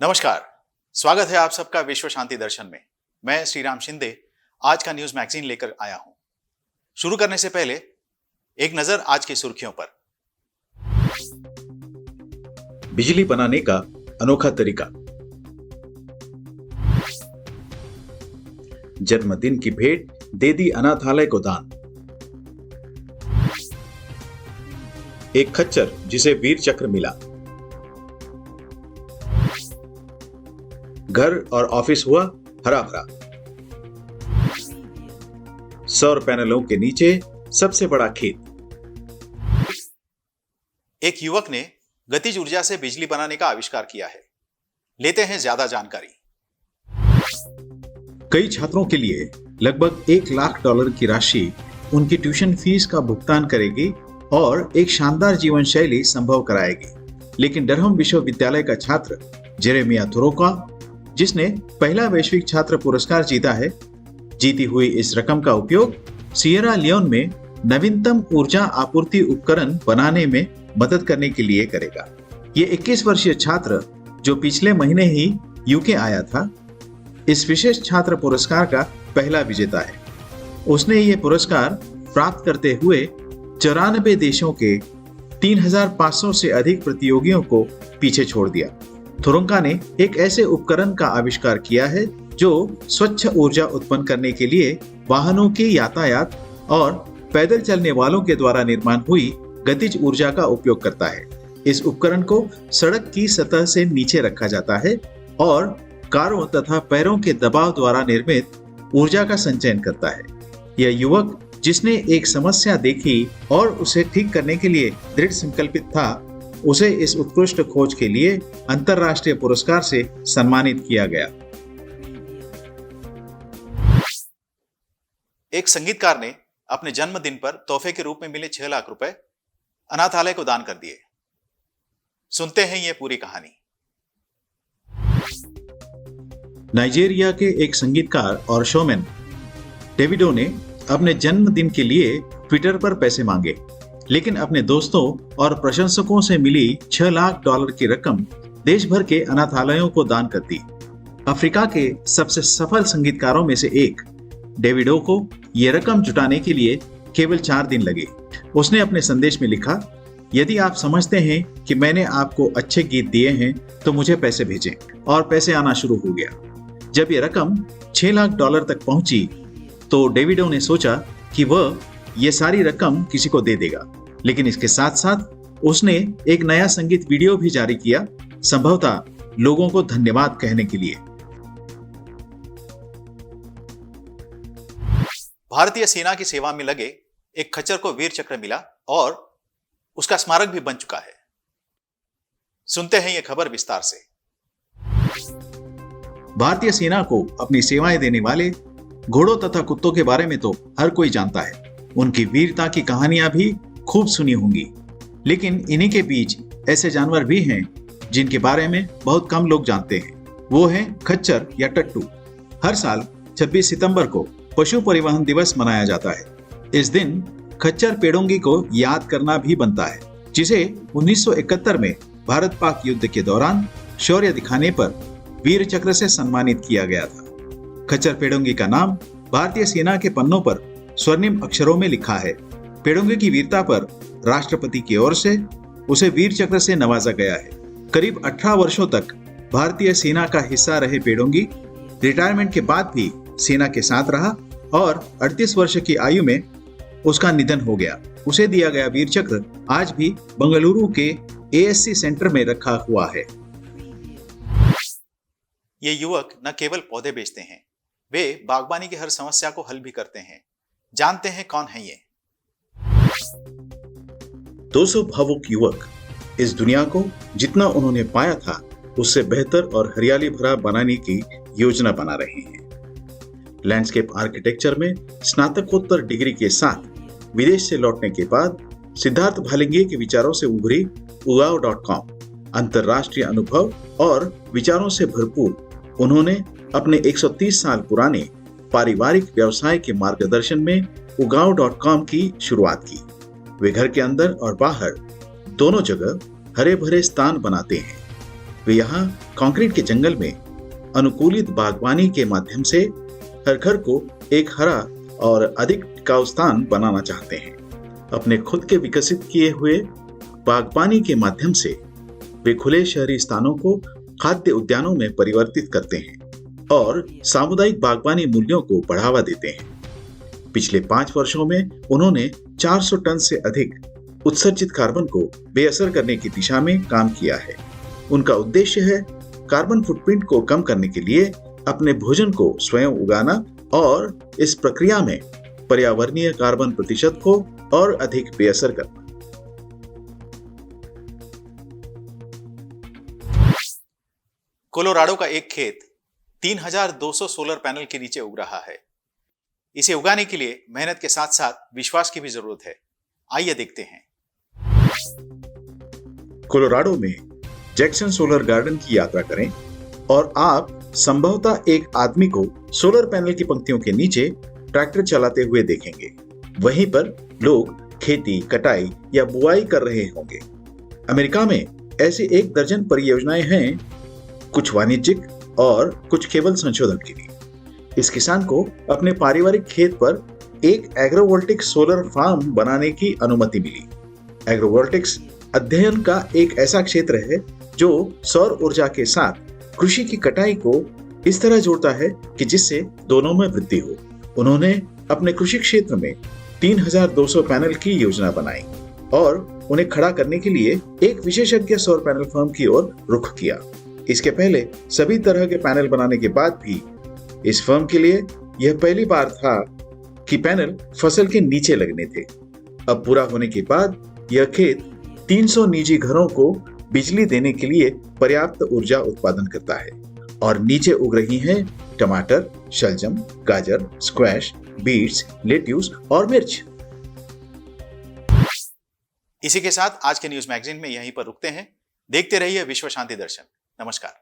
नमस्कार, स्वागत है आप सबका विश्व शांति दर्शन में। मैं श्री राम शिंदे आज का न्यूज मैगजीन लेकर आया हूं। शुरू करने से पहले एक नजर आज की सुर्खियों पर। बिजली बनाने का अनोखा तरीका। जन्मदिन की भेंट दे दी अनाथालय को दान। एक खच्चर जिसे वीर चक्र मिला। घर और ऑफिस हुआ हरा भरा। सौर पैनलों के नीचे सबसे बड़ा खेत। एक युवक ने गतिज ऊर्जा से बिजली बनाने का आविष्कार किया है। लेते हैं ज्यादा जानकारी। कई छात्रों के लिए लगभग $1 लाख की राशि उनकी ट्यूशन फीस का भुगतान करेगी और एक शानदार जीवन शैली संभव कराएगी। लेकिन डरहम विश्वविद्यालय का छात्र जेरेमिया थोरोका, जिसने पहला वैश्विक छात्र पुरस्कार जीता है, जीती हुई इस रकम का उपयोग सिएरा लियोन में नवीनतम ऊर्जा आपूर्ति उपकरण बनाने में मदद करने के लिए करेगा। ये 21 वर्षीय छात्र, जो पिछले महीने ही यूके आया था, इस विशेष छात्र पुरस्कार का पहला विजेता है। उसने ये पुरस्कार प्राप्त करते हुए 94 देशों के 3500 से अधिक प्रतियोगियों को पीछे छोड़ दिया। थोरोका ने एक ऐसे उपकरण का आविष्कार किया है जो स्वच्छ ऊर्जा उत्पन्न करने के लिए वाहनों के यातायात और पैदल चलने वालों के द्वारा निर्माण हुई गतिज ऊर्जा का उपयोग करता है। इस उपकरण को सड़क की सतह से नीचे रखा जाता है और कारों तथा पैरों के दबाव द्वारा निर्मित ऊर्जा का संचयन करता है। यह युवक, जिसने एक समस्या देखी और उसे ठीक करने के लिए दृढ़ संकल्पित था, उसे इस उत्कृष्ट खोज के लिए अंतरराष्ट्रीय पुरस्कार से सम्मानित किया गया। एक संगीतकार ने अपने जन्मदिन पर तोहफे के रूप में मिले 6 लाख रुपए अनाथालय को दान कर दिए। सुनते हैं ये पूरी कहानी। नाइजीरिया के एक संगीतकार और शोमैन डेविडो ने अपने जन्मदिन के लिए ट्विटर पर पैसे मांगे, लेकिन अपने दोस्तों और प्रशंसकों से मिली $6 लाख की रकम देश भर के अनाथालयों को दान कर दी। अफ्रीका के सबसे सफल संगीतकारों में से एक डेविडो को यह रकम जुटाने के लिए केवल 4 दिन लगे। उसने अपने संदेश में लिखा, यदि आप समझते हैं कि मैंने आपको अच्छे गीत दिए हैं तो मुझे पैसे भेजें। और पैसे आना शुरू हो गया। जब यह रकम $6 लाख तक पहुंची तो डेविडो ने सोचा कि वह यह सारी रकम किसी को दे देगा, लेकिन इसके साथ साथ उसने एक नया संगीत वीडियो भी जारी किया, संभवतः लोगों को धन्यवाद कहने के लिए। भारतीय सेना की सेवा में लगे एक खच्चर को वीर चक्र मिला और उसका स्मारक भी बन चुका है। सुनते हैं ये खबर विस्तार से। भारतीय सेना को अपनी सेवाएं देने वाले घोड़ों तथा कुत्तों के बारे में तो हर कोई जानता है। उनकी वीरता की कहानियां भी खूब सुनी होंगी, लेकिन इन्हीं के बीच ऐसे जानवर भी हैं जिनके बारे में बहुत कम लोग जानते हैं। वो हैं खच्चर या टट्टू। हर साल 26 सितंबर को पशु परिवहन दिवस मनाया जाता है। इस दिन खच्चर पेडोंगी को याद करना भी बनता है, जिसे 1971 में भारत पाक युद्ध के दौरान शौर्य दिखाने पर वीर चक्र से सम्मानित किया गया था। खच्चर पेडोंगी का नाम भारतीय सेना के पन्नों पर स्वर्णिम अक्षरों में लिखा है। पेडोंगी की वीरता पर राष्ट्रपति की ओर से उसे वीर चक्र से नवाजा गया है। करीब 18 वर्षों तक भारतीय सेना का हिस्सा रहे पेडोंगी रिटायरमेंट के बाद भी सेना के साथ रहा और 38 वर्ष की आयु में उसका निधन हो गया। उसे दिया गया वीर चक्र आज भी बंगलुरु के ASC सेंटर में रखा हुआ है। ये युवक न केवल पौधे बेचते हैं, वे बागवानी की हर समस्या को हल भी करते हैं। जानते हैं कौन है ये? 200 भावुक युवक इस दुनिया को जितना उन्होंने पाया था उससे बेहतर और हरियाली भरा बनाने की योजना बना रहे हैं। लैंडस्केप आर्किटेक्चर में स्नातकोत्तर डिग्री के साथ विदेश से लौटने के बाद सिद्धार्थ भालिंगे के विचारों से उभरी उगाओ.com अंतरराष्ट्रीय अनुभव और विचारों से भरपूर उन्होंने अपने 130 साल पुराने पारिवारिक व्यवसाय के मार्गदर्शन में उगाओ.com की शुरुआत की। वे घर के अंदर और बाहर दोनों जगह हरे भरे स्थान बनाते हैं। वे यहाँ कंक्रीट के जंगल में अनुकूलित बागवानी के माध्यम से हर घर को एक हरा और अधिक टिकाऊ स्थान बनाना चाहते हैं। अपने खुद के विकसित किए हुए बागवानी के माध्यम से वे खुले शहरी स्थानों को खाद्य उद्यानों में परिवर्तित करते हैं और सामुदायिक बागवानी मूल्यों को बढ़ावा देते हैं। पिछले 5 वर्षों में उन्होंने 400 टन से अधिक उत्सर्जित कार्बन को बेअसर करने की दिशा में काम किया है। उनका उद्देश्य है कार्बन फुटप्रिंट को कम करने के लिए अपने भोजन को स्वयं उगाना और इस प्रक्रिया में पर्यावरणीय कार्बन प्रतिशत को और अधिक बेअसर करना। कोलोराडो का एक खेत 3200 सोलर पैनल के नीचे उग रहा है। इसे उगाने के लिए मेहनत के साथ साथ विश्वास की भी जरूरत है। आइए देखते हैं। कोलोराडो में जैक्सन सोलर गार्डन की यात्रा करें और आप संभवतः एक आदमी को सोलर पैनल की पंक्तियों के नीचे ट्रैक्टर चलाते हुए देखेंगे। वहीं पर लोग खेती, कटाई या बुआई कर रहे होंगे। अमेरिका में ऐसी 1 दर्जन परियोजनाएं हैं, कुछ वाणिज्यिक और कुछ केवल संशोधन के लिए। इस किसान को अपने पारिवारिक खेत पर एक एग्रोवोल्टिक सोलर फार्म बनाने की अनुमति मिली। एग्रोवोल्टिक्स अध्ययन का एक ऐसा क्षेत्र है जो सौर ऊर्जा के साथ कृषि की कटाई को इस तरह जोड़ता है कि जिससे दोनों में वृद्धि हो। उन्होंने अपने कृषि क्षेत्र में 3200 पैनल की योजना बनाई और उन्हें खड़ा करने के लिए एक विशेषज्ञ सौर पैनल फर्म की ओर रुख किया। इसके पहले सभी तरह के पैनल बनाने के बाद भी इस फर्म के लिए यह पहली बार था कि पैनल फसल के नीचे लगने थे। अब पूरा होने के बाद यह खेत 300 निजी घरों को बिजली देने के लिए पर्याप्त ऊर्जा उत्पादन करता है और नीचे उग रही हैं टमाटर, शलजम, गाजर, स्क्वैश, बीट्स, लेट्यूस और मिर्च। इसी के साथ आज के न्यूज मैगजीन में यहीं पर रुकते हैं। देखते रहिए विश्व शांति दर्शन। नमस्कार।